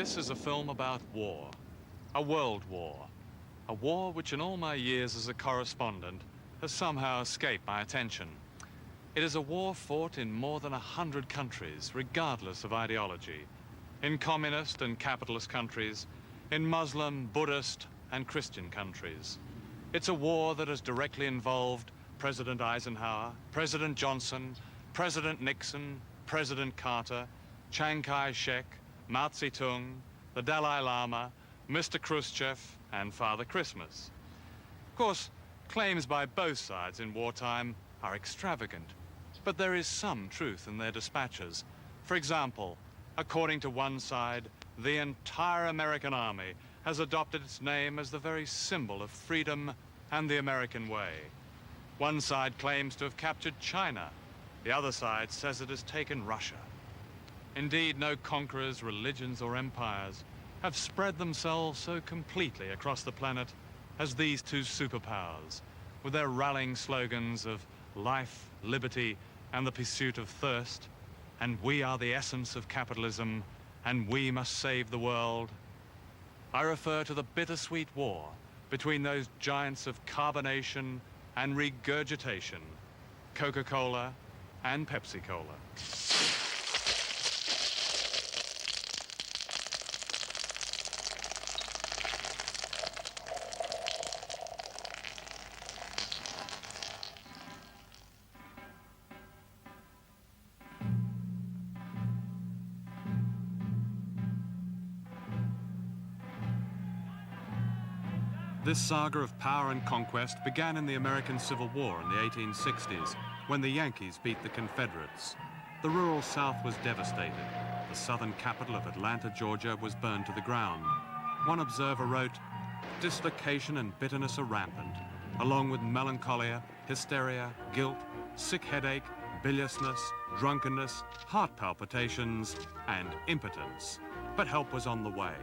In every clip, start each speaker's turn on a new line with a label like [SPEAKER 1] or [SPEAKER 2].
[SPEAKER 1] This is a film about war, a world war. A war which in all my years as a correspondent has somehow escaped my attention. It is a war fought in more than 100 countries, regardless of ideology. In communist and capitalist countries, in Muslim, Buddhist and Christian countries. It's a war that has directly involved President Eisenhower, President Johnson, President Nixon, President Carter, Chiang Kai-shek, Mao Zedong, the Dalai Lama, Mr. Khrushchev, and Father Christmas. Of course, claims by both sides in wartime are extravagant, but there is some truth in their dispatches. For example, according to one side, the entire American army has adopted its name as the very symbol of freedom and the American way. One side claims to have captured China. The other side says it has taken Russia. Indeed, no conquerors, religions, or empires have spread themselves so completely across the planet as these two superpowers, with their rallying slogans of life, liberty, and the pursuit of thirst, and we are the essence of capitalism, and we must save the world. I refer to the bittersweet war between those giants of carbonation and regurgitation, Coca-Cola and Pepsi-Cola. This saga of power and conquest began in the American Civil War in the 1860s, when the Yankees beat the Confederates. The rural South was devastated. The southern capital of Atlanta, Georgia, was burned to the ground. One observer wrote, "Dislocation and bitterness are rampant, along with melancholia, hysteria, guilt, sick headache, biliousness, drunkenness, heart palpitations, and impotence." But help was on the way.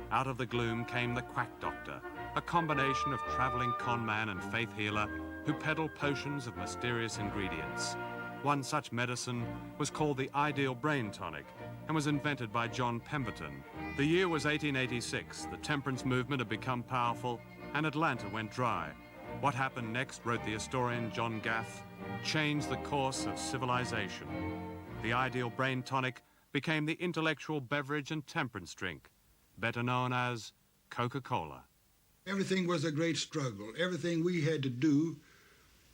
[SPEAKER 1] Out of the gloom came the quack doctor, a combination of traveling conman and faith healer who peddled potions of mysterious ingredients. One such medicine was called the ideal brain tonic and was invented by John Pemberton. The year was 1886. The temperance movement had become powerful and Atlanta went dry. What happened next, wrote the historian John Gaff, changed the course of civilization. The ideal brain tonic became the intellectual beverage and temperance drink, better known as Coca-Cola.
[SPEAKER 2] Everything was a great struggle. Everything we had to do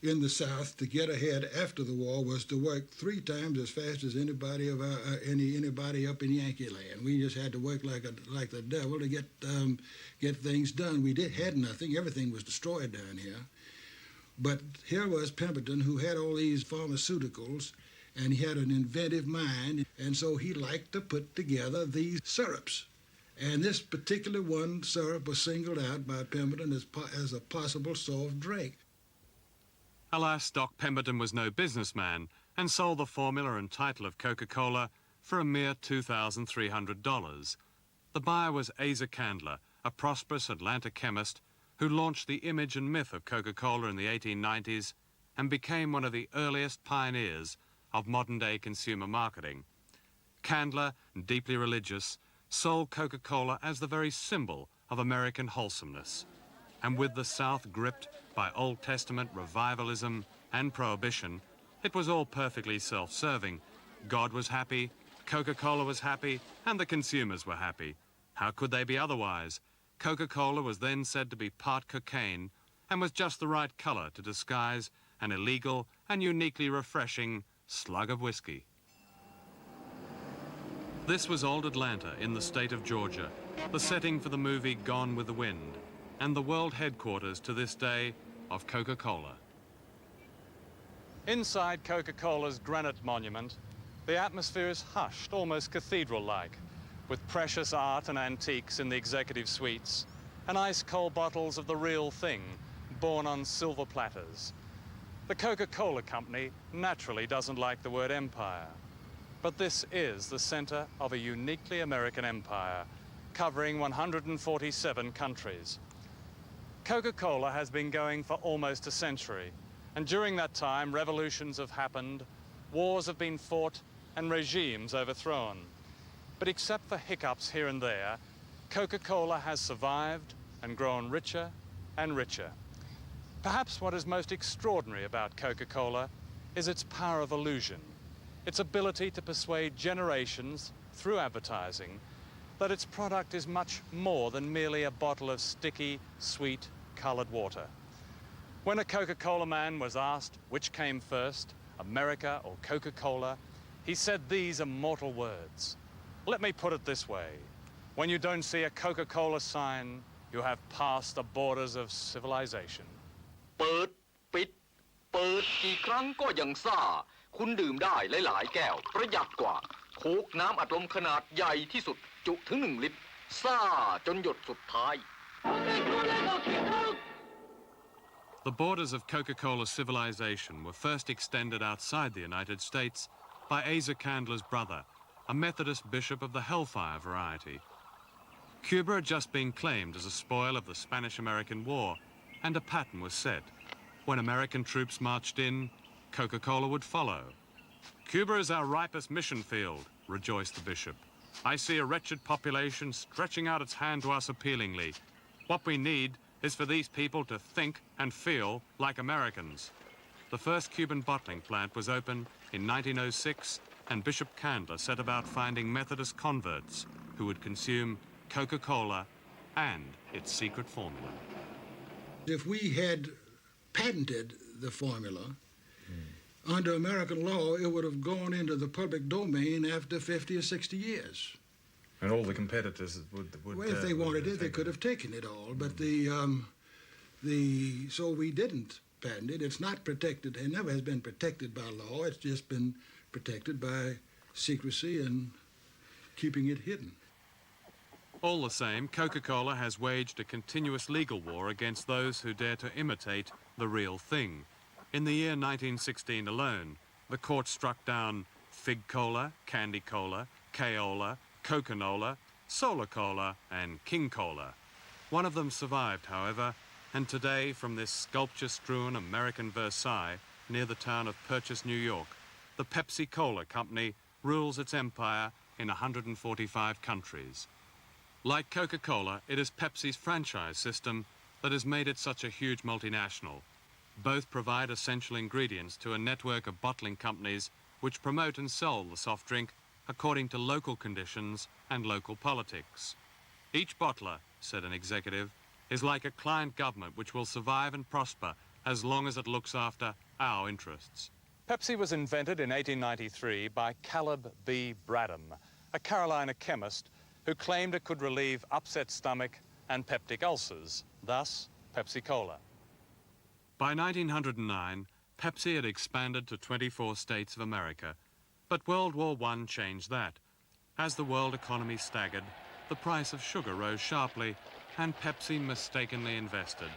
[SPEAKER 2] in the South to get ahead after the war was to work 3 times as fast as anybody up in Yankee land. We just had to work like the devil to get things done. We had nothing. Everything was destroyed down here. But here was Pemberton, who had all these pharmaceuticals, and he had an inventive mind, and so he liked to put together these syrups. And this particular one syrup was singled out by Pemberton as a possible soft drink.
[SPEAKER 1] Alas, Doc Pemberton was no businessman and sold the formula and title of Coca-Cola for a mere $2,300. The buyer was Asa Candler, a prosperous Atlanta chemist who launched the image and myth of Coca-Cola in the 1890s and became one of the earliest pioneers of modern-day consumer marketing. Candler, deeply religious, sold Coca-Cola as the very symbol of American wholesomeness. And with the South gripped by Old Testament revivalism and prohibition, it was all perfectly self-serving. God was happy, Coca-Cola was happy, and the consumers were happy. How could they be otherwise? Coca-Cola was then said to be part cocaine and was just the right color to disguise an illegal and uniquely refreshing slug of whiskey. This was old Atlanta in the state of Georgia, the setting for the movie Gone with the Wind, and the world headquarters to this day of Coca-Cola. Inside Coca-Cola's granite monument, the atmosphere is hushed, almost cathedral-like, with precious art and antiques in the executive suites, and ice-cold bottles of the real thing, borne on silver platters. The Coca-Cola Company naturally doesn't like the word empire. But this is the center of a uniquely American empire, covering 147 countries. Coca-Cola has been going for almost a century, and during that time, revolutions have happened, wars have been fought, and regimes overthrown. But except for hiccups here and there, Coca-Cola has survived and grown richer and richer. Perhaps what is most extraordinary about Coca-Cola is its power of illusion, its ability to persuade generations through advertising that its product is much more than merely a bottle of sticky, sweet, colored water. When a Coca-Cola man was asked which came first, America or Coca-Cola, he said these immortal words. Let me put it this way. When you don't see a Coca-Cola sign, you have passed the borders of civilization.
[SPEAKER 3] เปิดปิดเปิดกี่ครั้งก็ยังซ่าคุณดื่มได้หลายๆแก้วประหยัดกว่าโค้กน้ำอัดลมขนาดใหญ่ที่สุดจุถึง1 ลิตรซ่าจนหยดสุดท้าย
[SPEAKER 1] The borders of Coca-Cola civilization were first extended outside the United States by Asa Candler's brother, a Methodist bishop of the Hellfire variety. Cuba had just been claimed as a spoil of the Spanish-American War, and a pattern was set. When American troops marched in, Coca-Cola would follow. Cuba is our ripest mission field, rejoiced the bishop. I see a wretched population stretching out its hand to us appealingly. What we need is for these people to think and feel like Americans. The first Cuban bottling plant was opened in 1906, and Bishop Candler set about finding Methodist converts who would consume Coca-Cola and its secret formula.
[SPEAKER 2] If we had patented the formula, under American law, it would have gone into the public domain after 50 or 60 years.
[SPEAKER 4] And all the competitors would
[SPEAKER 2] well, if they wanted it, they could have taken it all. But so we didn't patent it. It's not protected. It never has been protected by law. It's just been protected by secrecy and keeping it hidden.
[SPEAKER 1] All the same, Coca-Cola has waged a continuous legal war against those who dare to imitate the real thing. In the year 1916 alone, the court struck down Fig Cola, Candy Cola, K-Ola, Coca-Nola, Solar Cola, and King Cola. One of them survived, however, and today, from this sculpture-strewn American Versailles near the town of Purchase, New York, the Pepsi Cola Company rules its empire in 145 countries. Like Coca-Cola, it is Pepsi's franchise system that has made it such a huge multinational. Both provide essential ingredients to a network of bottling companies which promote and sell the soft drink according to local conditions and local politics. Each bottler, said an executive, is like a client government which will survive and prosper as long as it looks after our interests. Pepsi was invented in 1893 by Caleb B. Bradham, a Carolina chemist who claimed it could relieve upset stomach and peptic ulcers, thus Pepsi-Cola. By 1909, Pepsi had expanded to 24 states of America, but World War I changed that. As the world economy staggered, the price of sugar rose sharply, and Pepsi mistakenly invested.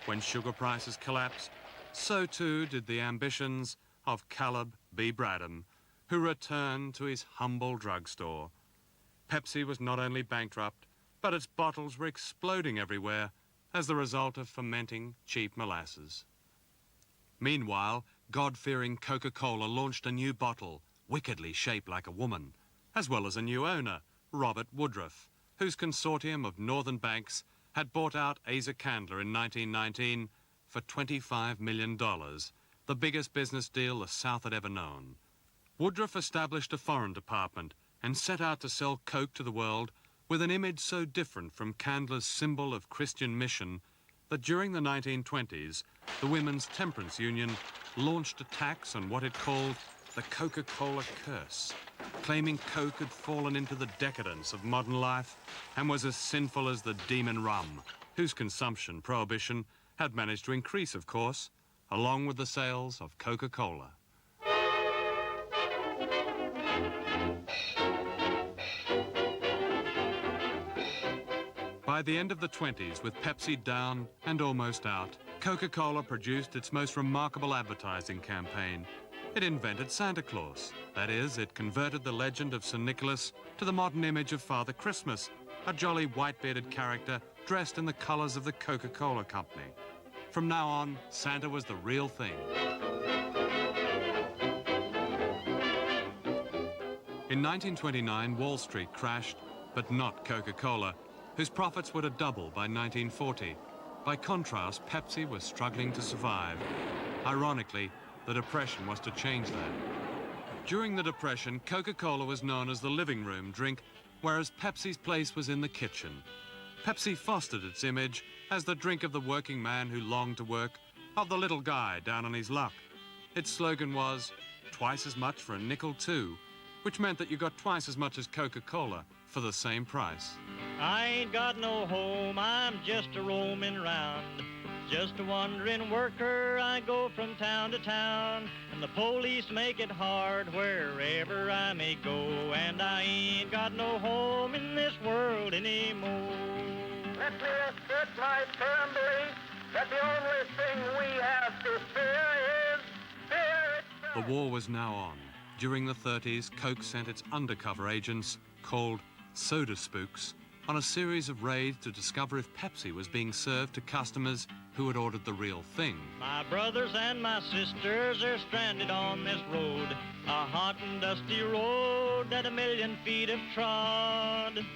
[SPEAKER 1] When sugar prices collapsed, so too did the ambitions of Caleb B. Bradham, who returned to his humble drugstore. Pepsi was not only bankrupt, but its bottles were exploding everywhere as the result of fermenting cheap molasses. Meanwhile, God-fearing Coca-Cola launched a new bottle, wickedly shaped like a woman, as well as a new owner, Robert Woodruff, whose consortium of northern banks had bought out Asa Candler in 1919 for $25 million, the biggest business deal the South had ever known. Woodruff established a foreign department and set out to sell Coke to the world with an image so different from Candler's symbol of Christian mission that during the 1920s, the Women's Temperance Union launched attacks on what it called the Coca-Cola curse, claiming Coke had fallen into the decadence of modern life and was as sinful as the demon rum, whose consumption prohibition had managed to increase, of course, along with the sales of Coca-Cola. By the end of the 20s, with Pepsi down and almost out, Coca-Cola produced its most remarkable advertising campaign. It invented Santa Claus. That is, it converted the legend of St. Nicholas to the modern image of Father Christmas, a jolly white-bearded character dressed in the colors of the Coca-Cola Company. From now on, Santa was the real thing. In 1929, Wall Street crashed, but not Coca-Cola, whose profits were to double by 1940. By contrast, Pepsi was struggling to survive. Ironically, the Depression was to change that. During the Depression, Coca-Cola was known as the living room drink, whereas Pepsi's place was in the kitchen. Pepsi fostered its image as the drink of the working man who longed to work, of the little guy down on his luck. Its slogan was, "Twice as much for a nickel too," which meant that you got twice as much as Coca-Cola for the same price.
[SPEAKER 5] I ain't got no home, I'm just a roaming round. Just a wandering worker, I go from town to town. And the police make it hard wherever I may go. And I ain't got no home in this world anymore.
[SPEAKER 6] Let me assert my firm belief that the only thing we have to fear is fear itself.
[SPEAKER 1] The war was now on. During the 30s, Coke sent its undercover agents, called soda spooks, on a series of raids to discover if Pepsi was being served to customers who had ordered the real thing.
[SPEAKER 5] My brothers and my sisters are stranded on this road, a hot and dusty road that 1,000,000 feet have trod.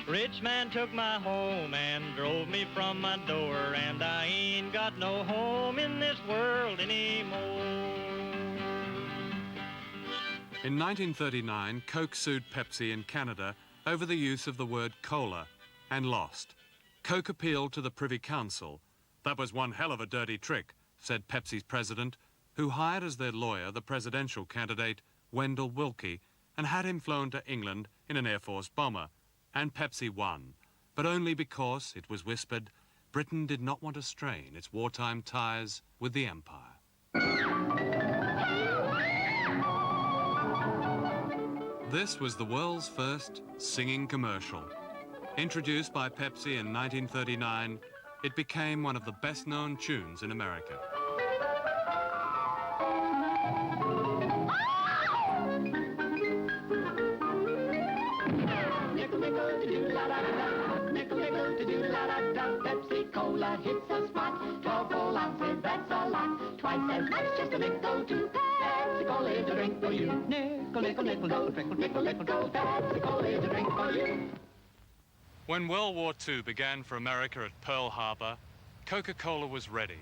[SPEAKER 5] Rich man took my home and drove me from my door, and I ain't got no home in this world anymore.
[SPEAKER 1] In 1939, Coke sued Pepsi in Canada over the use of the word cola, and lost. Coke appealed to the Privy Council. "That was one hell of a dirty trick," said Pepsi's president, who hired as their lawyer the presidential candidate, Wendell Willkie, and had him flown to England in an Air Force bomber. And Pepsi won, but only because, it was whispered, Britain did not want to strain its wartime ties with the Empire. This was the world's first singing commercial. Introduced by Pepsi in 1939, it became one of the best-known tunes in America.
[SPEAKER 7] Nickel, nickel, to do la da da. Nickel, nickel, to do la da da. Pepsi Cola hits a spot. 12 full ounces, that's a lot. Twice as much, just a nickel to Pepsi Cola is a drink for you. Nickel, nickel, nickel, nickel, nickel, nickel, nickel. Pepsi Cola is a drink for you.
[SPEAKER 1] When World War II began for America at Pearl Harbor, Coca-Cola was ready,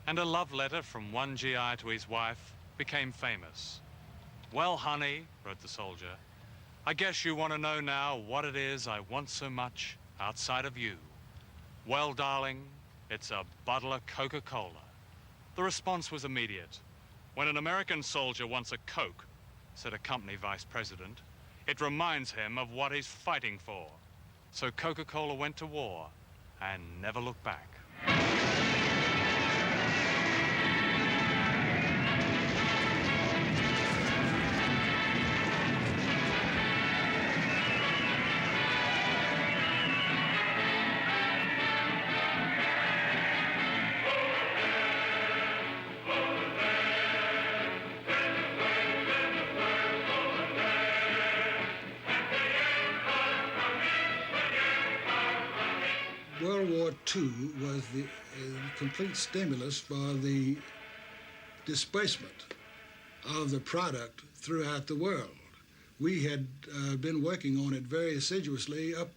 [SPEAKER 1] and a love letter from one GI to his wife became famous. "Well, honey," wrote the soldier, "I guess you want to know now what it is I want so much outside of you. Well, darling, it's a bottle of Coca-Cola." The response was immediate. "When an American soldier wants a Coke," said a company vice president, "it reminds him of what he's fighting for." So Coca-Cola went to war and never looked back.
[SPEAKER 2] World War II was the complete stimulus for the disbursement of the product throughout the world. We had been working on it very assiduously up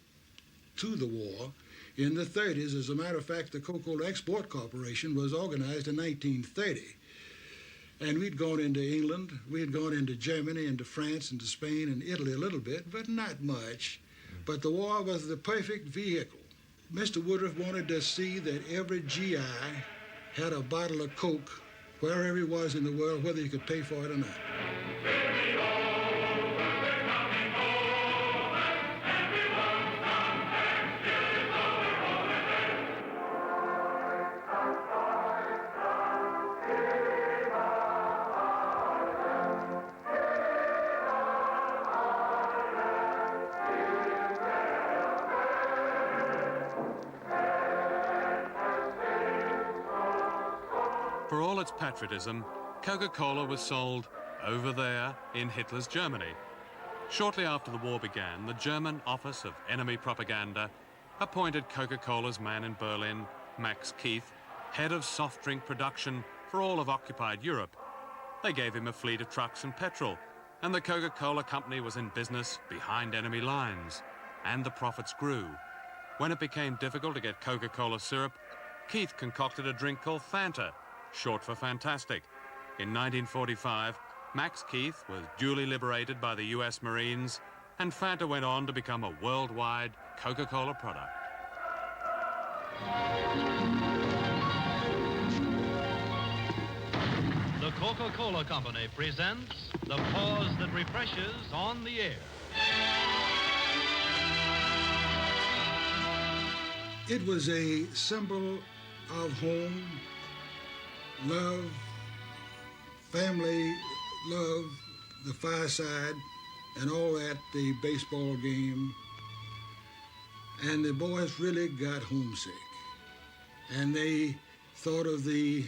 [SPEAKER 2] to the war. In the 30s, as a matter of fact, the Coca-Cola Export Corporation was organized in 1930. And we'd gone into England, we had gone into Germany, into France, into Spain, and Italy a little bit, but not much. But the war was the perfect vehicle. Mr. Woodruff wanted to see that every GI had a bottle of Coke wherever he was in the world, whether he could pay for it or not.
[SPEAKER 1] For all its patriotism, Coca-Cola was sold over there in Hitler's Germany. Shortly after the war began, the German Office of Enemy Propaganda appointed Coca-Cola's man in Berlin, Max Keith, head of soft drink production for all of occupied Europe. They gave him a fleet of trucks and petrol, and the Coca-Cola company was in business behind enemy lines, and the profits grew. When it became difficult to get Coca-Cola syrup, Keith concocted a drink called Fanta, short for fantastic. In 1945, Max Keith was duly liberated by the US Marines, and Fanta went on to become a worldwide Coca-Cola product.
[SPEAKER 8] The Coca-Cola Company presents The Pause That Refreshes on the Air.
[SPEAKER 2] It was a symbol of home, love, family love, the fireside, and all that, the baseball game. And the boys really got homesick. And they thought of the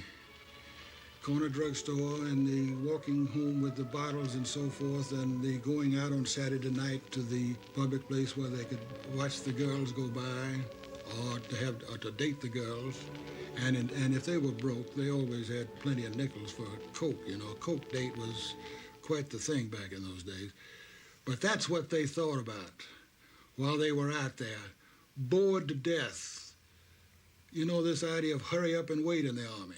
[SPEAKER 2] corner drugstore and the walking home with the bottles and so forth, and the going out on Saturday night to the public place where they could watch the girls go by, or to date the girls. And if they were broke, they always had plenty of nickels for Coke. You know, a Coke date was quite the thing back in those days. But that's what they thought about while they were out there, bored to death. You know, this idea of hurry up and wait in the Army.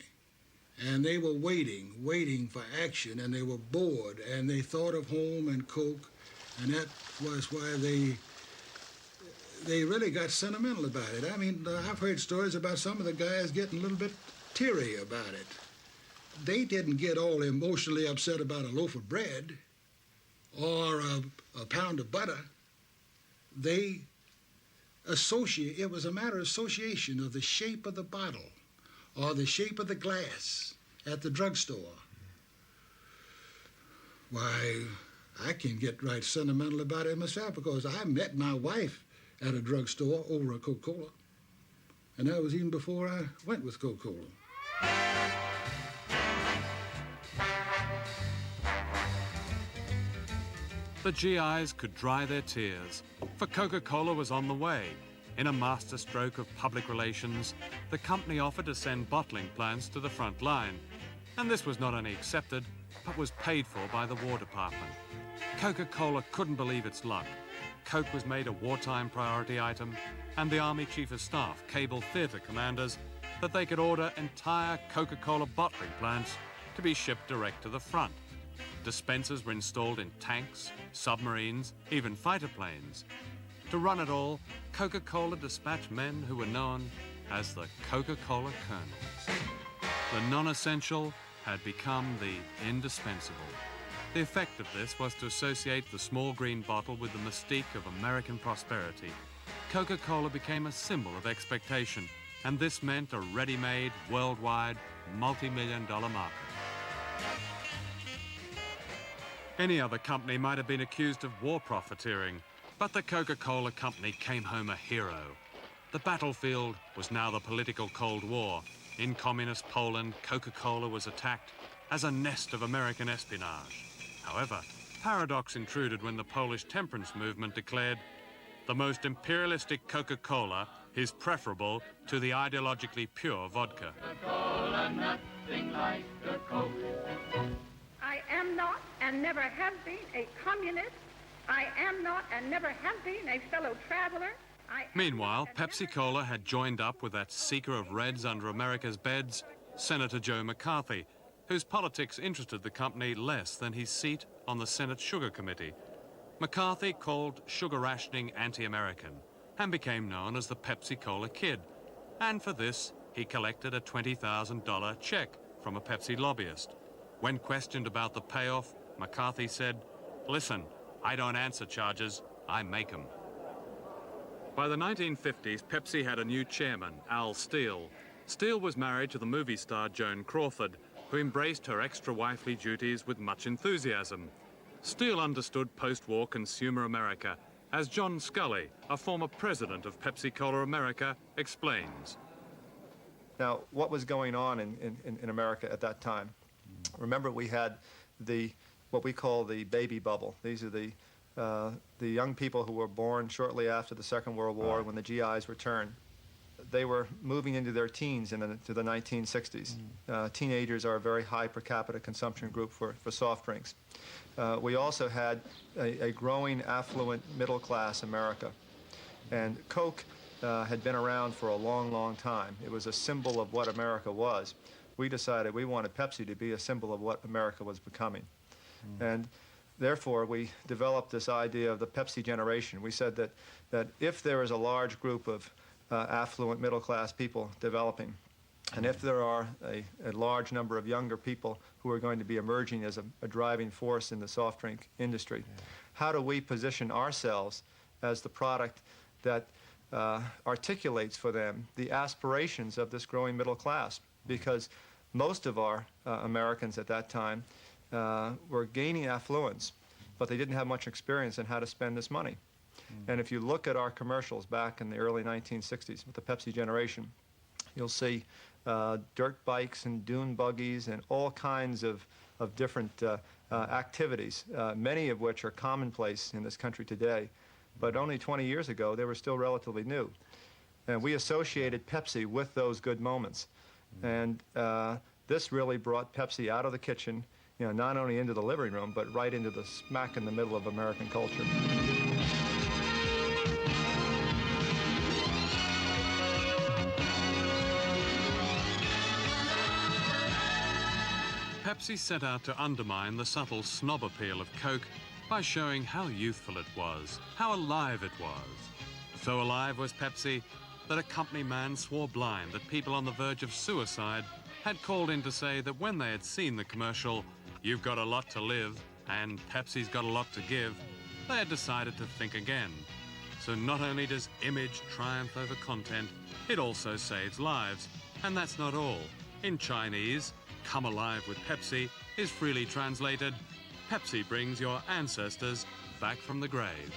[SPEAKER 2] And they were waiting for action, and they were bored, and they thought of home and Coke, and that was why they really got sentimental about it. I mean, I've heard stories about some of the guys getting a little bit teary about it. They didn't get all emotionally upset about a loaf of bread or a pound of butter. It was a matter of association of the shape of the bottle or the shape of the glass at the drugstore. Why, I can get right sentimental about it myself, because I met my wife at a drugstore over a Coca-Cola. And that was even before I went with Coca-Cola.
[SPEAKER 1] The GIs could dry their tears, for Coca-Cola was on the way. In a masterstroke of public relations, the company offered to send bottling plants to the front line. And this was not only accepted, but was paid for by the War Department. Coca-Cola couldn't believe its luck. Coke was made a wartime priority item, and the Army Chief of Staff cabled theater commanders that they could order entire Coca-Cola bottling plants to be shipped direct to the front. Dispensers were installed in tanks, submarines, even fighter planes. To run it all, Coca-Cola dispatched men who were known as the Coca-Cola Colonels. The non-essential had become the indispensable. The effect of this was to associate the small green bottle with the mystique of American prosperity. Coca-Cola became a symbol of expectation, and this meant a ready-made, worldwide, multi-million-dollar market. Any other company might have been accused of war profiteering, but the Coca-Cola Company came home a hero. The battlefield was now the political Cold War. In communist Poland, Coca-Cola was attacked as a nest of American espionage. However, paradox intruded when the Polish temperance movement declared, "The most imperialistic Coca-Cola is preferable to the ideologically pure vodka."
[SPEAKER 7] Coca-Cola, nothing like a Coke.
[SPEAKER 9] I am not and never have been a communist. I am not and never have been a fellow traveler.
[SPEAKER 1] Meanwhile, Pepsi-Cola had joined up with that seeker of reds under America's beds, Senator Joe McCarthy, whose politics interested the company less than his seat on the Senate Sugar Committee. McCarthy called sugar rationing anti-American and became known as the Pepsi-Cola Kid. And for this, he collected a $20,000 check from a Pepsi lobbyist. When questioned about the payoff, McCarthy said, "Listen, I don't answer charges, I make them." By the 1950s, Pepsi had a new chairman, Al Steele. Steele was married to the movie star Joan Crawford, who embraced her extra wifely duties with much enthusiasm. Steele understood post-war consumer America, as John Scully, a former president of Pepsi-Cola America, explains.
[SPEAKER 10] Now, what was going on in America at that time? Remember, we had what we call the baby bubble. These are the young people who were born shortly after the Second World War when the GIs returned. they were moving into their teens into the 1960s. Teenagers are a very high per capita consumption group for soft drinks. We also had a growing affluent middle class America. And Coke had been around for a long, long time. It was a symbol of what America was. We decided we wanted Pepsi to be a symbol of what America was becoming. And therefore, we developed this idea of the Pepsi generation. We said that if there is a large group of affluent middle-class people developing, and if there are a large number of younger people who are going to be emerging as a driving force in the soft drink industry, how do we position ourselves as the product that articulates for them the aspirations of this growing middle class? Because most of our Americans at that time were gaining affluence, but they didn't have much experience in how to spend this money. And if you look at our commercials back in the early 1960s with the Pepsi generation, you'll see dirt bikes and dune buggies and all kinds of different activities, many of which are commonplace in this country today. But only 20 years ago, they were still relatively new. And we associated Pepsi with those good moments. And this really brought Pepsi out of the kitchen, you know, not only into the living room, but right into the smack in the middle of American culture.
[SPEAKER 1] Pepsi set out to undermine the subtle snob appeal of Coke by showing how youthful it was, how alive it was. So alive was Pepsi that a company man swore blind that people on the verge of suicide had called in to say that when they had seen the commercial, "You've got a lot to live," and "Pepsi's got a lot to give," they had decided to think again. So not only does image triumph over content, it also saves lives. And that's not all. In Chinese, "Come alive with Pepsi" is freely translated, "Pepsi brings your ancestors back from the grave."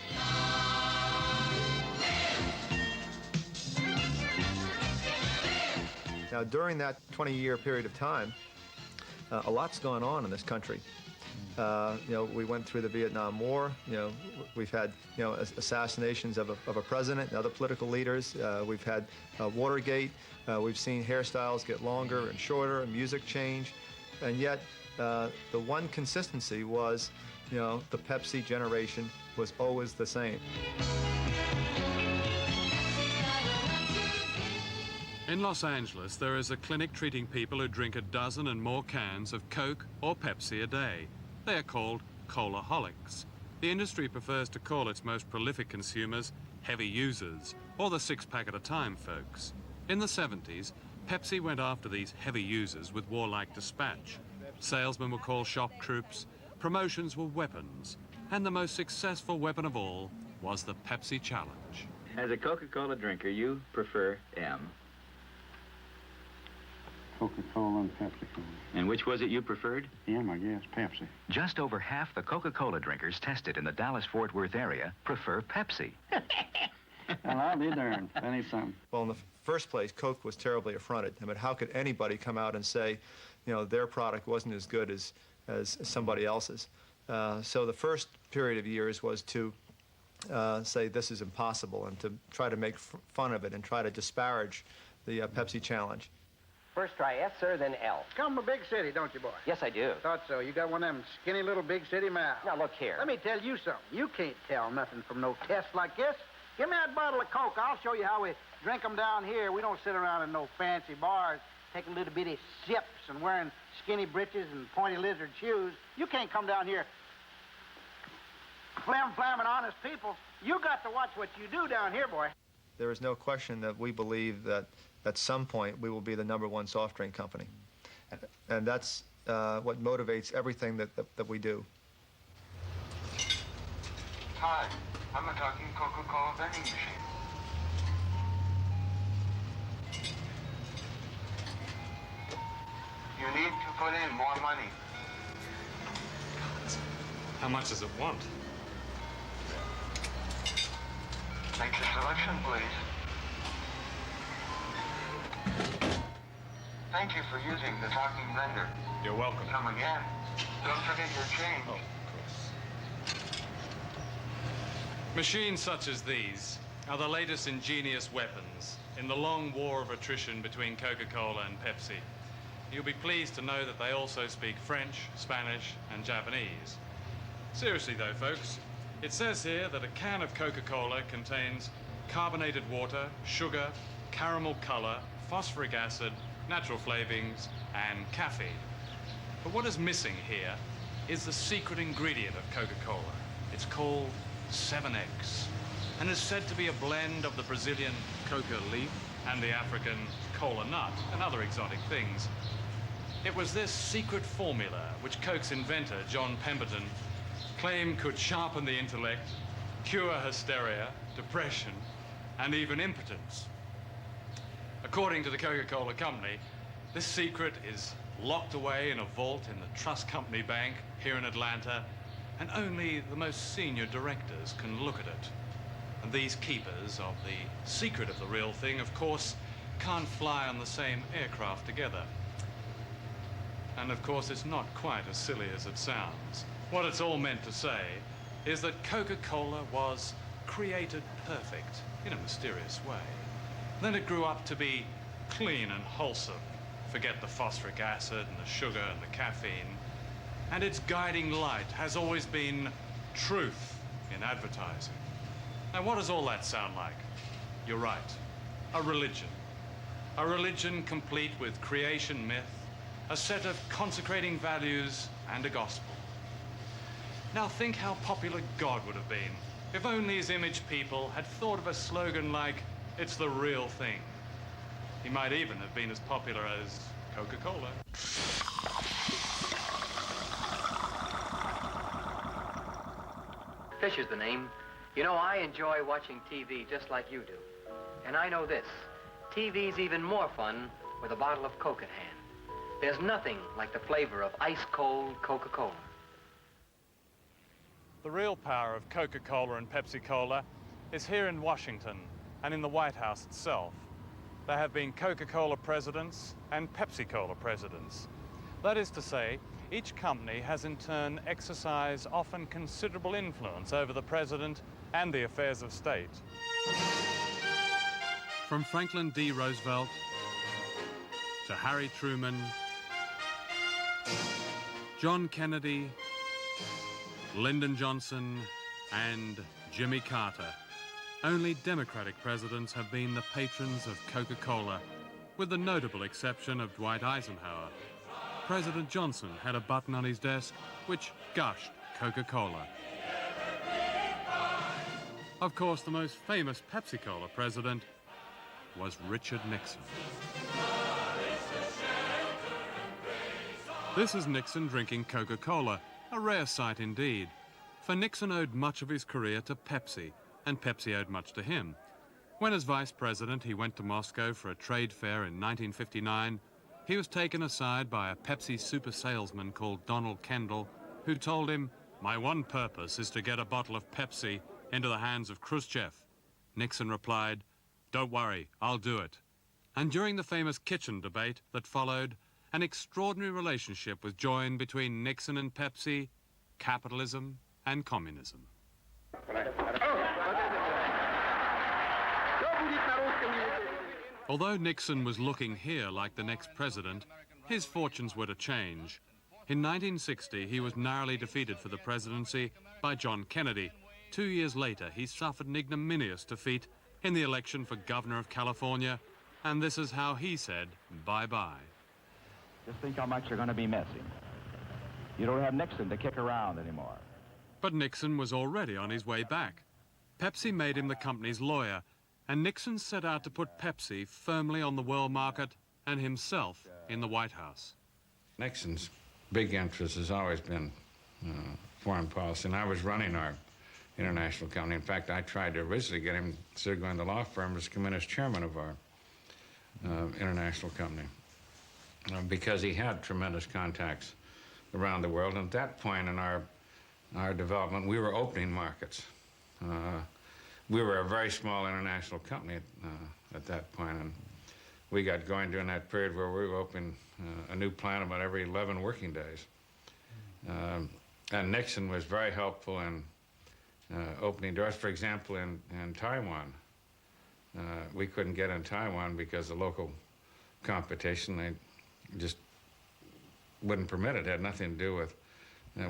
[SPEAKER 10] Now, during that 20-year period of time, a lot's gone on in this country. You know, we went through the Vietnam War. You know, we've had, you know, assassinations of a president and other political leaders. We've had Watergate. We've seen hairstyles get longer and shorter and music change. And yet, the one consistency was, you know, the Pepsi generation was always the same.
[SPEAKER 1] In Los Angeles, there is a clinic treating people who drink a dozen and more cans of Coke or Pepsi a day. They are called cola-holics. The industry prefers to call its most prolific consumers heavy users, or the six-pack at a time folks. In the 70s, Pepsi went after these heavy users with warlike dispatch. Salesmen were called shock troops, promotions were weapons, and the most successful weapon of all was the Pepsi Challenge.
[SPEAKER 11] As a Coca-Cola drinker, you prefer M.
[SPEAKER 12] Coca-Cola and Pepsi-Cola.
[SPEAKER 11] And which was it you preferred?
[SPEAKER 12] M, I guess, Pepsi.
[SPEAKER 13] Just over half the Coca-Cola drinkers tested in the Dallas-Fort Worth area prefer Pepsi.
[SPEAKER 12] Well, I'll be darned. Funny something.
[SPEAKER 10] Well, in the first place, Coke was terribly affronted. I mean, how could anybody come out and say, you know, their product wasn't as good as somebody else's? So the first period of years was to say this is impossible and to try to make fun of it and try to disparage the Pepsi Challenge.
[SPEAKER 14] First try S, sir, then L.
[SPEAKER 6] Come from a big city, don't you, boy?
[SPEAKER 14] Yes, I do.
[SPEAKER 6] Thought so. You got one of them skinny little big city mouths.
[SPEAKER 14] Now, look here.
[SPEAKER 6] Let me tell you something. You can't tell nothing from no test like this. Give me that bottle of Coke. I'll show you how we drink them down here. We don't sit around in no fancy bars taking little bitty sips and wearing skinny breeches and pointy lizard shoes. You can't come down here flam-flamming honest people. You got to watch what you do down here, boy.
[SPEAKER 10] There is no question that we believe that at some point we will be the #1 soft drink company. And that's what motivates everything that we do.
[SPEAKER 15] Hi, I'm a talking Coca-Cola vending machine. You need to put in more money.
[SPEAKER 1] How much does it want?
[SPEAKER 15] Make your selection, please. Thank you for using the talking vendor.
[SPEAKER 1] You're welcome.
[SPEAKER 15] Come again. Don't forget your change.
[SPEAKER 1] Oh, of course. Machines such as these are the latest ingenious weapons in the long war of attrition between Coca-Cola and Pepsi. You'll be pleased to know that they also speak French, Spanish, and Japanese. Seriously though, folks, it says here that a can of Coca-Cola contains carbonated water, sugar, caramel color, phosphoric acid, natural flavorings, and caffeine. But what is missing here is the secret ingredient of Coca-Cola. It's called 7X, and is said to be a blend of the Brazilian coca leaf and the African cola nut and other exotic things. It was this secret formula which Coke's inventor, John Pemberton, claimed could sharpen the intellect, cure hysteria, depression, and even impotence. According to the Coca-Cola Company, this secret is locked away in a vault in the Trust Company Bank here in Atlanta, and only the most senior directors can look at it. And these keepers of the secret of the real thing, of course, can't fly on the same aircraft together. And of course, it's not quite as silly as it sounds. What it's all meant to say is that Coca-Cola was created perfect in a mysterious way. Then it grew up to be clean and wholesome. Forget the phosphoric acid and the sugar and the caffeine. And its guiding light has always been truth in advertising. Now, what does all that sound like? You're right, a religion. A religion complete with creation myth, a set of consecrating values, and a gospel. Now think how popular God would have been if only his image people had thought of a slogan like, "It's the real thing." He might even have been as popular as Coca-Cola.
[SPEAKER 14] Fish is the name. You know, I enjoy watching TV just like you do. And I know this. TV's even more fun with a bottle of Coke at hand. There's nothing like the flavor of ice-cold Coca-Cola.
[SPEAKER 1] The real power of Coca-Cola and Pepsi-Cola is here in Washington and in the White House itself. There have been Coca-Cola presidents and Pepsi-Cola presidents. That is to say, each company has in turn exercised often considerable influence over the president and the affairs of state. From Franklin D. Roosevelt to Harry Truman, John Kennedy, Lyndon Johnson, and Jimmy Carter, only Democratic presidents have been the patrons of Coca-Cola, with the notable exception of Dwight Eisenhower. President Johnson had a button on his desk which gushed Coca-Cola. Of course, the most famous Pepsi-Cola president was Richard Nixon. This is Nixon drinking Coca-Cola, a rare sight indeed. For Nixon owed much of his career to Pepsi, and Pepsi owed much to him. When as vice president he went to Moscow for a trade fair in 1959, he was taken aside by a Pepsi super salesman called Donald Kendall, who told him, "My one purpose is to get a bottle of Pepsi into the hands of Khrushchev." Nixon replied, "Don't worry, I'll do it." And during the famous kitchen debate that followed, an extraordinary relationship was joined between Nixon and Pepsi, capitalism and communism. Although Nixon was looking here like the next president, his fortunes were to change. In 1960, he was narrowly defeated for the presidency by John Kennedy. 2 years later, he suffered an ignominious defeat in the election for governor of California, and this is how he said bye-bye.
[SPEAKER 16] Just think how much you're going to be missing. You don't have Nixon to kick around anymore.
[SPEAKER 1] But Nixon was already on his way back. Pepsi made him the company's lawyer, and Nixon set out to put Pepsi firmly on the world market and himself in the White House.
[SPEAKER 17] Nixon's big interest has always been foreign policy, and I was running our international company. In fact, I tried to originally get him, instead of going to the law firm, to come in as chairman of our international company because he had tremendous contacts around the world. And at that point in our development, we were opening markets. We were a very small international company at that point, and we got going during that period where we were opening a new plant about every 11 working days. And Nixon was very helpful in opening doors. For example, in Taiwan, We couldn't get in Taiwan because the local competition, they just wouldn't permit it. It had nothing to do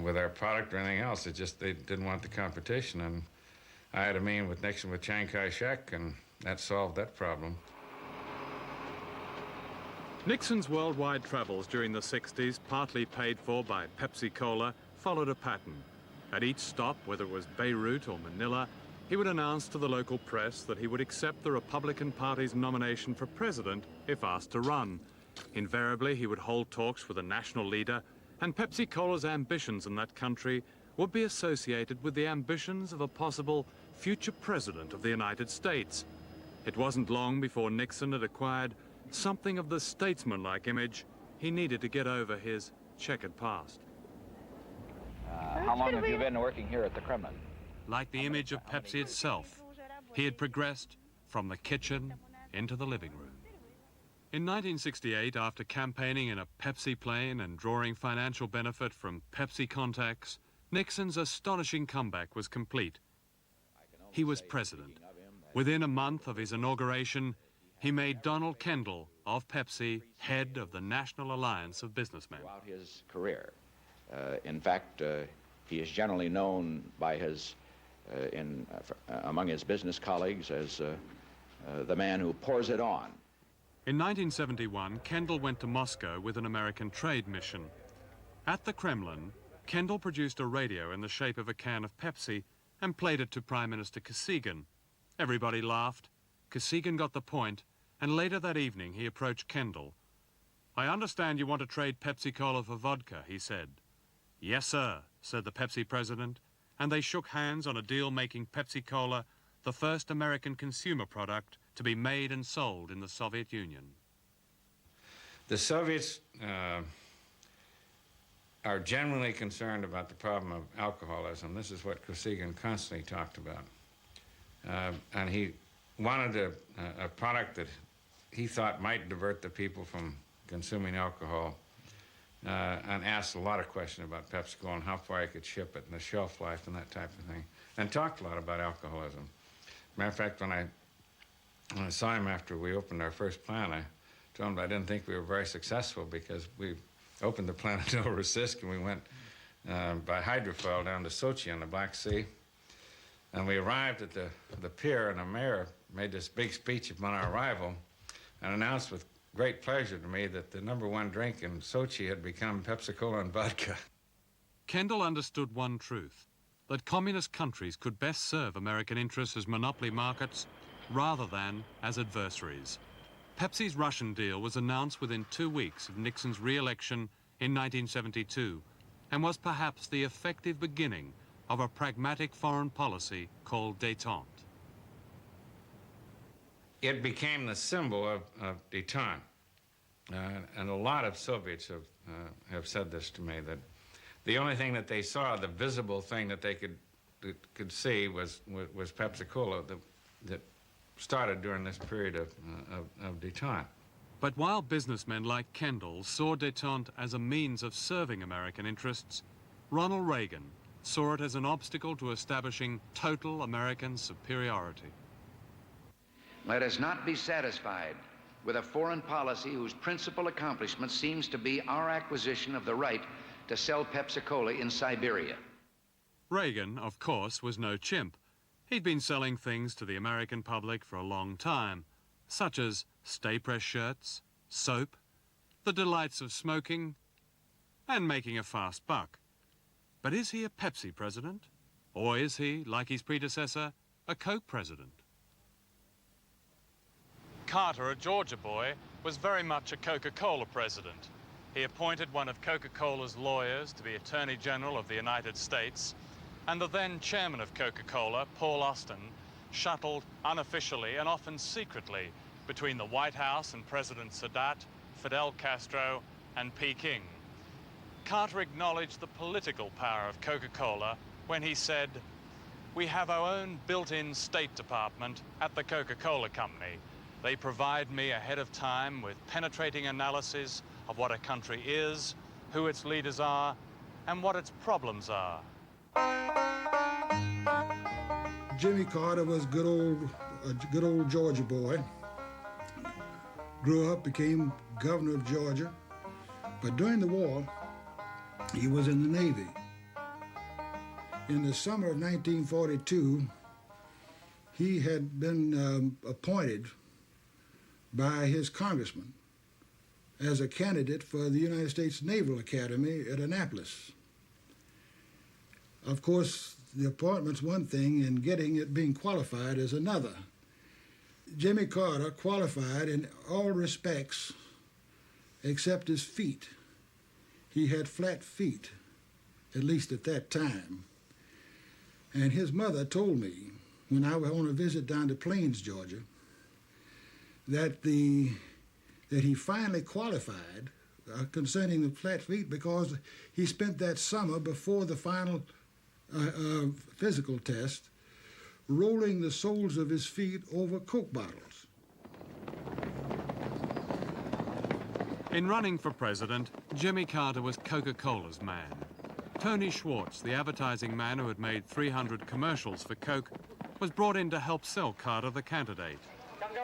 [SPEAKER 17] with our product or anything else. It just, they didn't want the competition. And I had a meeting with Nixon with Chiang Kai-shek, and that solved that problem.
[SPEAKER 1] Nixon's worldwide travels during the 60s, partly paid for by Pepsi Cola, followed a pattern. At each stop, whether it was Beirut or Manila, he would announce to the local press that he would accept the Republican Party's nomination for president if asked to run. Invariably, he would hold talks with a national leader, and Pepsi Cola's ambitions in that country would be associated with the ambitions of a possible future president of the United States. It wasn't long before Nixon had acquired something of the statesman-like image he needed to get over his checkered past.
[SPEAKER 16] How long have you been working here at the Kremlin?
[SPEAKER 1] Like the image of Pepsi itself, he had progressed from the kitchen into the living room. In 1968, after campaigning in a Pepsi plane and drawing financial benefit from Pepsi contacts, Nixon's astonishing comeback was complete. He was president. Within a month of his inauguration, he made Donald Kendall of Pepsi head of the National Alliance of Businessmen.
[SPEAKER 18] Throughout his career. In fact, he is generally known by his, among his business colleagues as the man who pours it on.
[SPEAKER 1] In 1971, Kendall went to Moscow with an American trade mission. At the Kremlin, Kendall produced a radio in the shape of a can of Pepsi and played it to Prime Minister Kosygin. Everybody laughed. Kosygin got the point, and later that evening he approached Kendall. "I understand you want to trade Pepsi Cola for vodka," he said. "Yes, sir," said the Pepsi president, and they shook hands on a deal making Pepsi Cola the first American consumer product to be made and sold in the Soviet Union.
[SPEAKER 17] The Soviets are generally concerned about the problem of alcoholism. This is what Kosygin constantly talked about. And he wanted a product that he thought might divert the people from consuming alcohol, and asked a lot of questions about PepsiCo and how far he could ship it and the shelf life and that type of thing, and talked a lot about alcoholism. Matter of fact, when I saw him after we opened our first plant, I told him I didn't think we were very successful because we opened the plant at Novorossiysk and we went by hydrofoil down to Sochi on the Black Sea. And we arrived at the pier, and the mayor made this big speech upon our arrival and announced with great pleasure to me that the #1 drink in Sochi had become Pepsi-Cola and vodka.
[SPEAKER 1] Kendall understood one truth, that communist countries could best serve American interests as monopoly markets rather than as adversaries. Pepsi's Russian deal was announced within 2 weeks of Nixon's re-election in 1972 and was perhaps the effective beginning of a pragmatic foreign policy called détente.
[SPEAKER 17] It became the symbol of détente. And a lot of Soviets have said this to me, that the only thing that they saw, the visible thing that they could see was Pepsi-Cola that started during this period of détente.
[SPEAKER 1] But while businessmen like Kendall saw détente as a means of serving American interests, Ronald Reagan saw it as an obstacle to establishing total American superiority.
[SPEAKER 19] Let us not be satisfied with a foreign policy whose principal accomplishment seems to be our acquisition of the right to sell Pepsi-Cola in Siberia.
[SPEAKER 1] Reagan, of course, was no chimp. He'd been selling things to the American public for a long time, such as stay-press shirts, soap, the delights of smoking, and making a fast buck. But is he a Pepsi president? Or is he, like his predecessor, a Coke president? Carter, a Georgia boy, was very much a Coca-Cola president. He appointed one of Coca-Cola's lawyers to be Attorney General of the United States, and the then chairman of Coca-Cola, Paul Austin, shuttled unofficially and often secretly between the White House and President Sadat, Fidel Castro, and Peking. Carter acknowledged the political power of Coca-Cola when he said, "We have our own built-in State Department at the Coca-Cola Company. They provide me ahead of time with penetrating analysis of what a country is, who its leaders are, and what its problems are."
[SPEAKER 2] Jimmy Carter was good old a good old Georgia boy. Grew up, became governor of Georgia. But during the war, he was in the Navy. In the summer of 1942, he had been appointed by his congressman as a candidate for the United States Naval Academy at Annapolis. Of course, the appointment's one thing, and getting it, being qualified, is another. Jimmy Carter qualified in all respects except his feet. He had flat feet, at least at that time. And his mother told me, when I was on a visit down to Plains, Georgia, that he finally qualified concerning the flat feet because he spent that summer before the final physical test rolling the soles of his feet over Coke bottles.
[SPEAKER 1] In running for president, Jimmy Carter was Coca-Cola's man. Tony Schwartz, the advertising man who had made 300 commercials for Coke, was brought in to help sell Carter the candidate.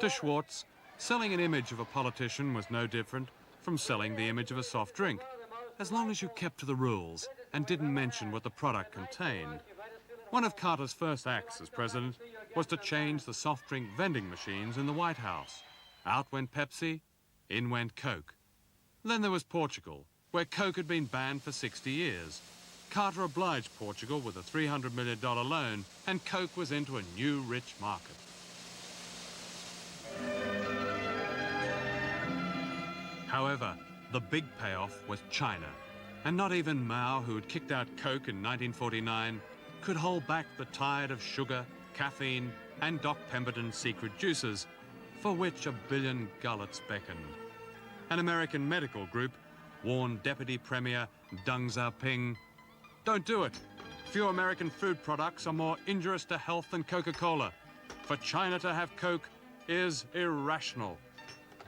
[SPEAKER 1] To Schwartz, selling an image of a politician was no different from selling the image of a soft drink, as long as you kept to the rules and didn't mention what the product contained. One of Carter's first acts as president was to change the soft drink vending machines in the White House. Out went Pepsi, in went Coke. Then there was Portugal, where Coke had been banned for 60 years. Carter obliged Portugal with a $300 million loan, and Coke was into a new rich market. However, the big payoff was China. And not even Mao, who had kicked out Coke in 1949, could hold back the tide of sugar, caffeine, and Doc Pemberton's secret juices, for which 1 billion gullets beckoned. An American medical group warned Deputy Premier Deng Xiaoping, "Don't do it. Few American food products are more injurious to health than Coca-Cola. For China to have Coke is irrational."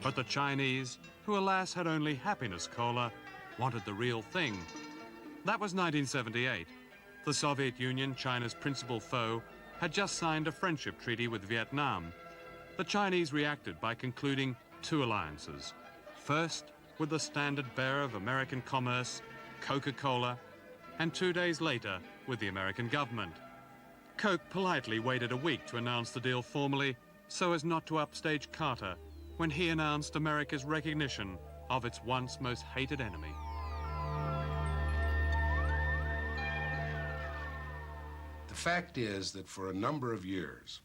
[SPEAKER 1] But the Chinese, who alas had only happiness cola, wanted the real thing. That was 1978. The Soviet Union, China's principal foe, had just signed a friendship treaty with Vietnam. The Chinese reacted by concluding 2 alliances. First, with the standard bearer of American commerce, Coca-Cola, and 2 days later, with the American government. Coke politely waited a week to announce the deal formally, so as not to upstage Carter when he announced America's recognition of its once most hated enemy.
[SPEAKER 20] The fact is that for a number of years,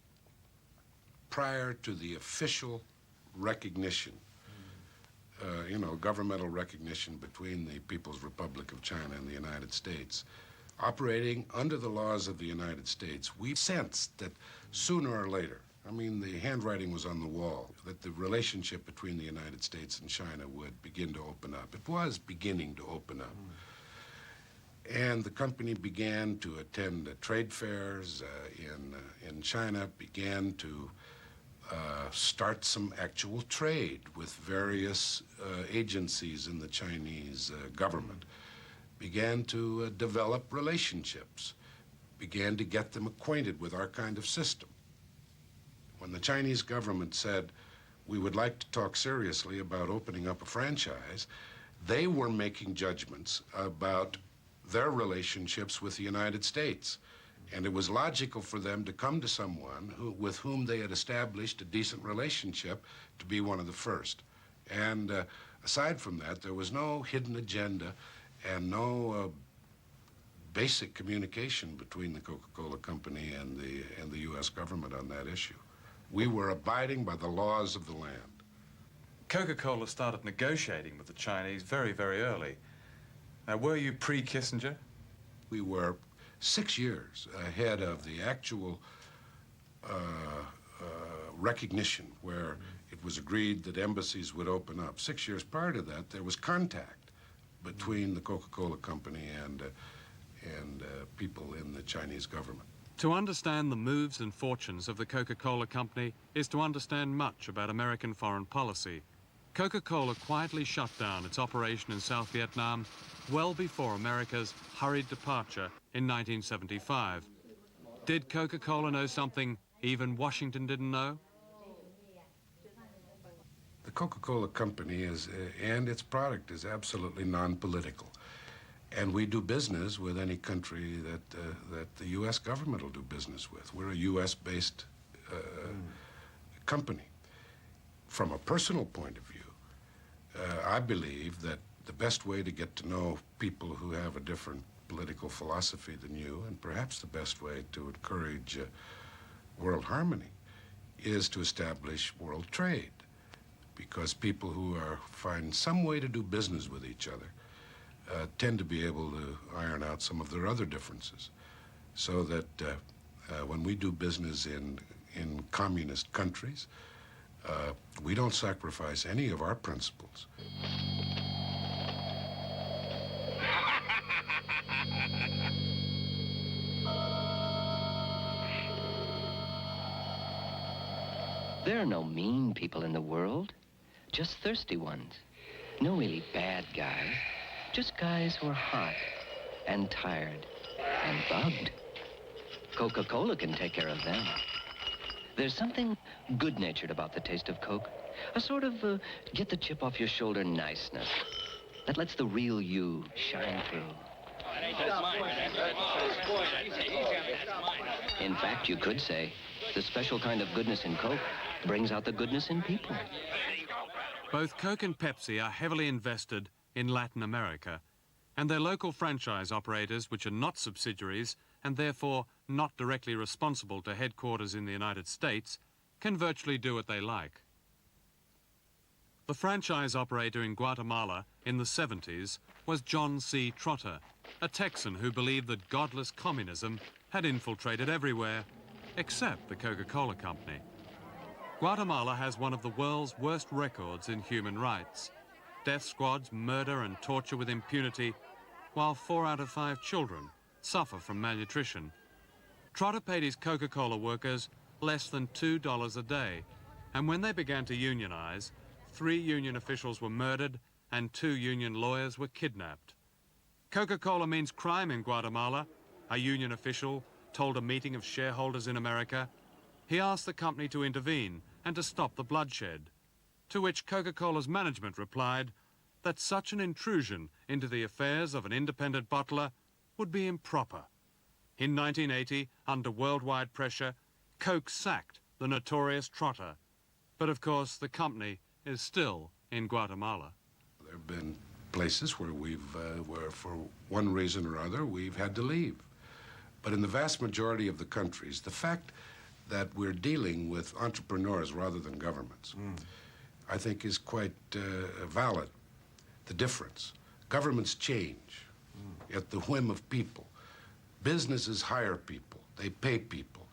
[SPEAKER 20] prior to the official recognition, governmental recognition between the People's Republic of China and the United States, operating under the laws of the United States, we sensed that sooner or later, the handwriting was on the wall, that the relationship between the United States and China would begin to open up. It was beginning to open up. And the company began to attend trade fairs in China, began to start some actual trade with various agencies in the Chinese government, began to develop relationships, began to get them acquainted with our kind of system. When the Chinese government said, we would like to talk seriously about opening up a franchise, they were making judgments about their relationships with the United States. And it was logical for them to come to someone with whom they had established a decent relationship to be one of the first. And aside from that, there was no hidden agenda and no basic communication between the Coca-Cola Company and the U.S. government on that issue. We were abiding by the laws of the land.
[SPEAKER 1] Coca-Cola started negotiating with the Chinese very, very early. Now, were you pre-Kissinger?
[SPEAKER 20] We were 6 years ahead of the actual recognition, where it was agreed that embassies would open up. 6 years prior to that, there was contact between the Coca-Cola Company and people in the Chinese government.
[SPEAKER 1] To understand the moves and fortunes of the Coca-Cola Company is to understand much about American foreign policy. Coca-Cola quietly shut down its operation in South Vietnam well before America's hurried departure in 1975. Did Coca-Cola know something even Washington didn't know?
[SPEAKER 20] The Coca-Cola Company and its product is absolutely non-political. And we do business with any country that the U.S. government will do business with. We're a U.S.-based company. From a personal point of view, I believe that the best way to get to know people who have a different political philosophy than you, and perhaps the best way to encourage world harmony, is to establish world trade. Because people who find some way to do business with each other tend to be able to iron out some of their other differences. So that when we do business in communist countries, we don't sacrifice any of our principles.
[SPEAKER 21] There are no mean people in the world, just thirsty ones. No really bad guys, just guys who are hot and tired and bugged. Coca-Cola can take care of them. There's something good-natured about the taste of Coke, a sort of get the chip off your shoulder niceness that lets the real you shine through. In fact, you could say the special kind of goodness in Coke brings out the goodness in people.
[SPEAKER 1] Both Coke and Pepsi are heavily invested in Latin America, and their local franchise operators, which are not subsidiaries and therefore not directly responsible to headquarters in the United States, can virtually do what they like. The franchise operator in Guatemala in the 70s was John C. Trotter, a Texan who believed that godless communism had infiltrated everywhere except the Coca-Cola Company. Guatemala has one of the world's worst records in human rights. Death squads murder and torture with impunity, while 4 out of 5 children suffer from malnutrition. Trotter paid his Coca-Cola workers less than $2 a day, and when they began to unionize, 3 union officials were murdered and 2 union lawyers were kidnapped. Coca-Cola means crime in Guatemala, a union official told a meeting of shareholders in America. He asked the company to intervene and to stop the bloodshed, to which Coca-Cola's management replied that such an intrusion into the affairs of an independent bottler would be improper. In 1980, under worldwide pressure, Coke sacked the notorious Trotter. But of course, the company is still in Guatemala.
[SPEAKER 20] There have been places where where for one reason or other, we've had to leave. But in the vast majority of the countries, the fact that we're dealing with entrepreneurs rather than governments, I think is quite valid. The difference. Governments change at the whim of people. Businesses hire people, they pay people,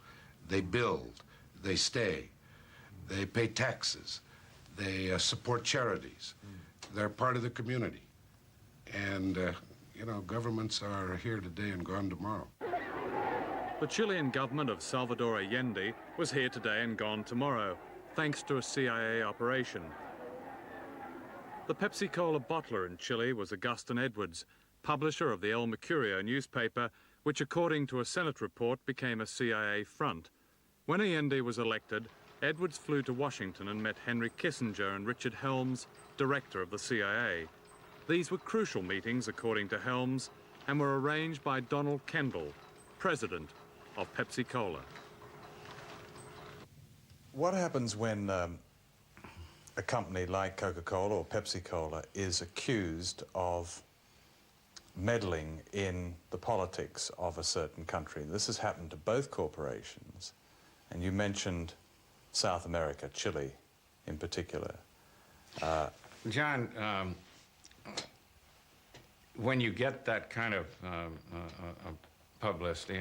[SPEAKER 20] they build, they stay, they pay taxes, they support charities. They're part of the community. And, you know, governments are here today and gone tomorrow.
[SPEAKER 1] The Chilean government of Salvador Allende was here today and gone tomorrow, thanks to a CIA operation. The Pepsi-Cola bottler in Chile was Augustin Edwards, publisher of the El Mercurio newspaper, which, according to a Senate report, became a CIA front. When Allende was elected, Edwards flew to Washington and met Henry Kissinger and Richard Helms, director of the CIA. These were crucial meetings, according to Helms, and were arranged by Donald Kendall, president of Pepsi-Cola.
[SPEAKER 4] What happens when a company like Coca-Cola or Pepsi-Cola is accused of meddling in the politics of a certain country? This has happened to both corporations, and you mentioned South America, Chile in particular.
[SPEAKER 17] John, when you get that kind of publicity,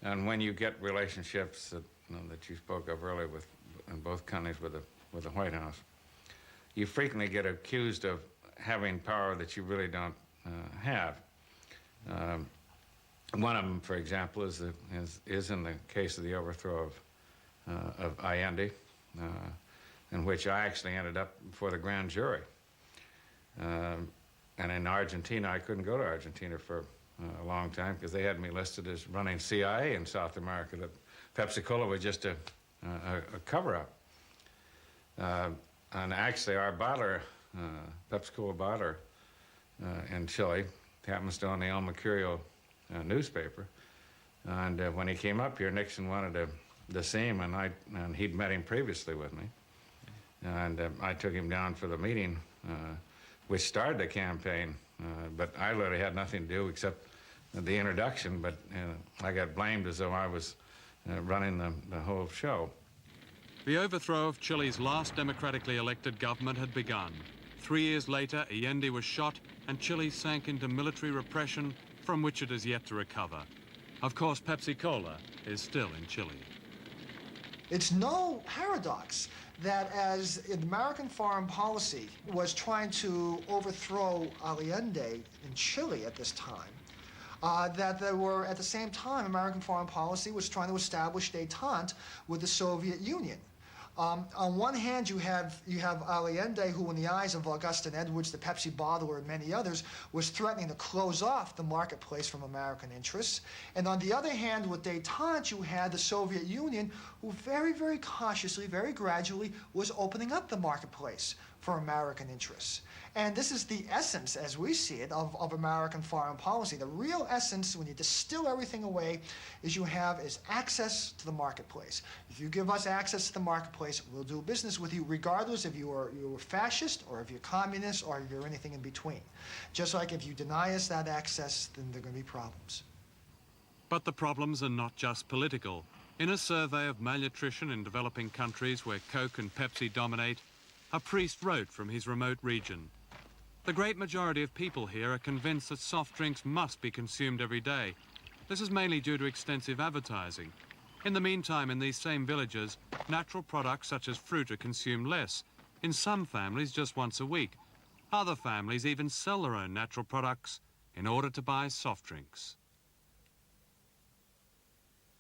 [SPEAKER 17] and when you get relationships that, that you spoke of earlier in both countries with the White House, you frequently get accused of having power that you really don't have. One of them, for example, is in the case of the overthrow of Allende, in which I actually ended up before the grand jury. And in Argentina, I couldn't go to Argentina for a long time because they had me listed as running CIA in South America. That Pepsi-Cola was just a cover-up. And actually, our bottler, Pepsi-Cola bottler in Chile, happens to own the El Mercurio newspaper. And when he came up here, Nixon wanted to see him, and he'd met him previously with me. And I took him down for the meeting, which started the campaign. But I literally had nothing to do except the introduction, but I got blamed as though I was running the whole show.
[SPEAKER 1] The overthrow of Chile's last democratically elected government had begun. 3 years later, Allende was shot, and Chile sank into military repression from which it is yet to recover. Of course, Pepsi-Cola is still in Chile.
[SPEAKER 3] It's no paradox that as American foreign policy was trying to overthrow Allende in Chile at this time, that there were, at the same time, American foreign policy was trying to establish détente with the Soviet Union. On one hand, you have Allende, who in the eyes of Augustin Edwards, the Pepsi bottler, and many others, was threatening to close off the marketplace from American interests. And on the other hand, with détente, you had the Soviet Union, who very, very cautiously, very gradually, was opening up the marketplace for American interests. And this is the essence, as we see it, of American foreign policy. The real essence, when you distill everything away, is access to the marketplace. If you give us access to the marketplace, we'll do business with you, regardless if you're fascist or if you're communist or if you're anything in between. Just like if you deny us that access, then there are going to be problems.
[SPEAKER 1] But the problems are not just political. In a survey of malnutrition in developing countries where Coke and Pepsi dominate, a priest wrote from his remote region. The great majority of people here are convinced that soft drinks must be consumed every day. This is mainly due to extensive advertising. In the meantime, in these same villages, natural products such as fruit are consumed less. In some families, just once a week. Other families even sell their own natural products in order to buy soft drinks.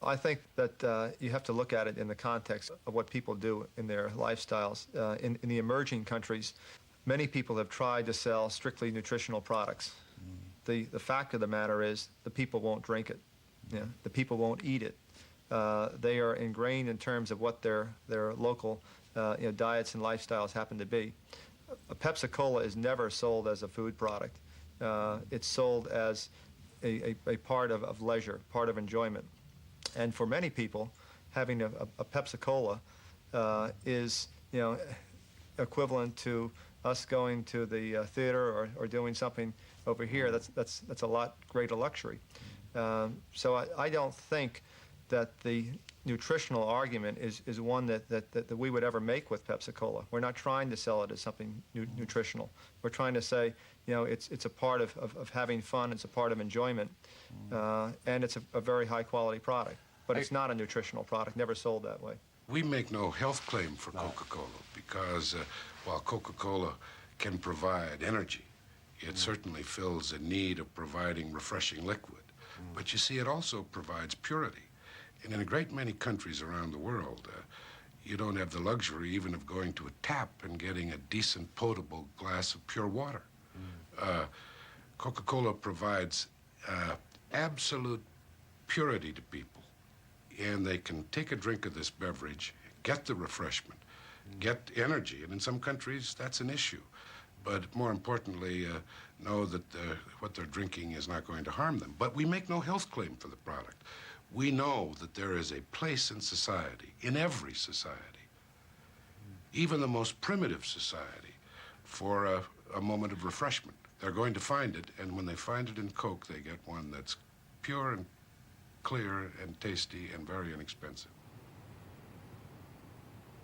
[SPEAKER 10] I think that you have to look at it in the context of what people do in their lifestyles. In the emerging countries, many people have tried to sell strictly nutritional products. The fact of the matter is the people won't drink it. The people won't eat it. They are ingrained in terms of what their local diets and lifestyles happen to be. A Pepsi-Cola is never sold as a food product. It's sold as a part of leisure, part of enjoyment. And for many people, having a Pepsi-Cola is equivalent to us going to the theater or doing something over here. That's a lot greater luxury. So I don't think that the nutritional argument is one that we would ever make with Pepsi-Cola. We're not trying to sell it as something nutritional. We're trying to say, it's a part of having fun, it's a part of enjoyment, and it's a very high-quality product. But it's not a nutritional product, never sold that way.
[SPEAKER 20] We make no health claim for Coca-Cola because while Coca-Cola can provide energy, it certainly fills a need of providing refreshing liquid. But you see, it also provides purity. And in a great many countries around the world, you don't have the luxury even of going to a tap and getting a decent, potable glass of pure water. Coca-Cola provides absolute purity to people. And they can take a drink of this beverage, get the refreshment, get energy. And in some countries, that's an issue. But more importantly, know that what they're drinking is not going to harm them. But we make no health claim for the product. We know that there is a place in society, in every society, even the most primitive society, for a moment of refreshment. They're going to find it, and when they find it in Coke, they get one that's pure and clear and tasty and very inexpensive.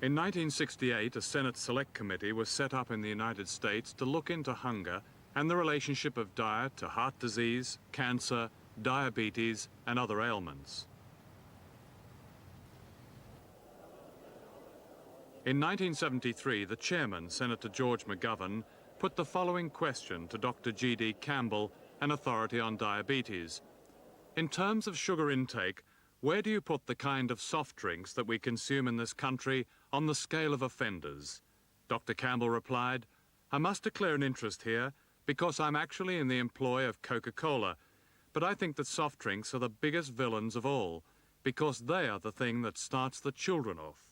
[SPEAKER 1] In 1968, a Senate Select Committee was set up in the United States to look into hunger and the relationship of diet to heart disease, cancer, diabetes, and other ailments. In 1973, the chairman, Senator George McGovern, put the following question to Dr. G.D. Campbell, an authority on diabetes. In terms of sugar intake, where do you put the kind of soft drinks that we consume in this country on the scale of offenders? Dr. Campbell replied, I must declare an interest here because I'm actually in the employ of Coca-Cola, but I think that soft drinks are the biggest villains of all. because they are the thing that starts the children off.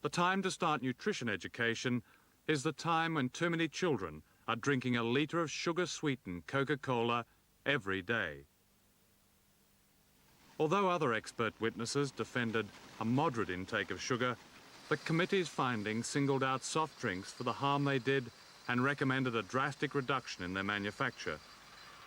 [SPEAKER 1] The time to start nutrition education is the time when too many children are drinking a litre of sugar-sweetened Coca-Cola every day. Although other expert witnesses defended a moderate intake of sugar, the committee's findings singled out soft drinks for the harm they did and recommended a drastic reduction in their manufacture.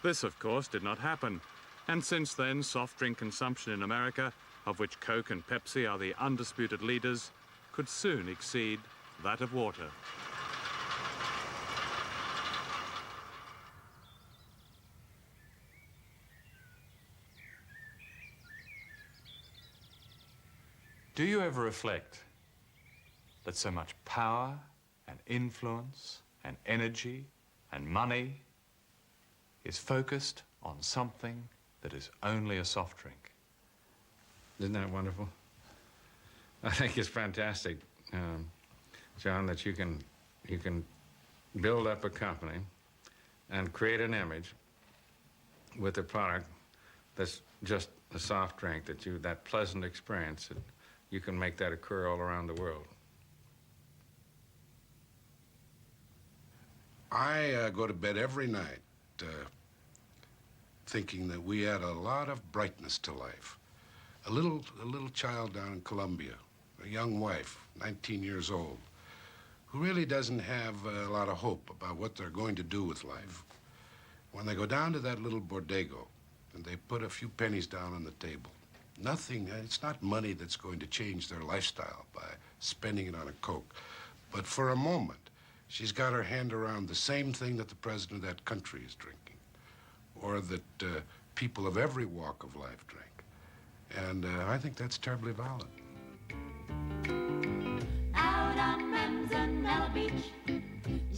[SPEAKER 1] This, of course, did not happen, and since then, soft drink consumption in America, of which Coke and Pepsi are the undisputed leaders, could soon exceed that of water. Do you ever reflect that so much power and influence and energy and money is focused on something that is only a soft drink?
[SPEAKER 17] Isn't that wonderful? I think it's fantastic, John, that you can build up a company and create an image with a product that's just a soft drink, that pleasant experience, that you can make that occur all around the world.
[SPEAKER 20] I go to bed every night thinking that we add a lot of brightness to life. A little child down in Colombia, a young wife, 19 years old, who really doesn't have a lot of hope about what they're going to do with life. When they go down to that little bodego and they put a few pennies down on the table, nothing, it's not money that's going to change their lifestyle by spending it on a Coke. But for a moment, she's got her hand around the same thing that the president of that country is drinking, or that people of every walk of life drink. And I think that's terribly valid.
[SPEAKER 7] Out on Manzanella Beach,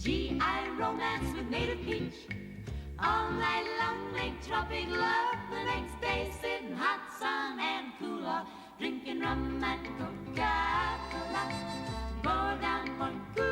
[SPEAKER 7] GI romance with native peach. All night long make tropic love. The next day sit in hot sun and cool off, drinking rum and Coca-Cola. Go down Point Cool.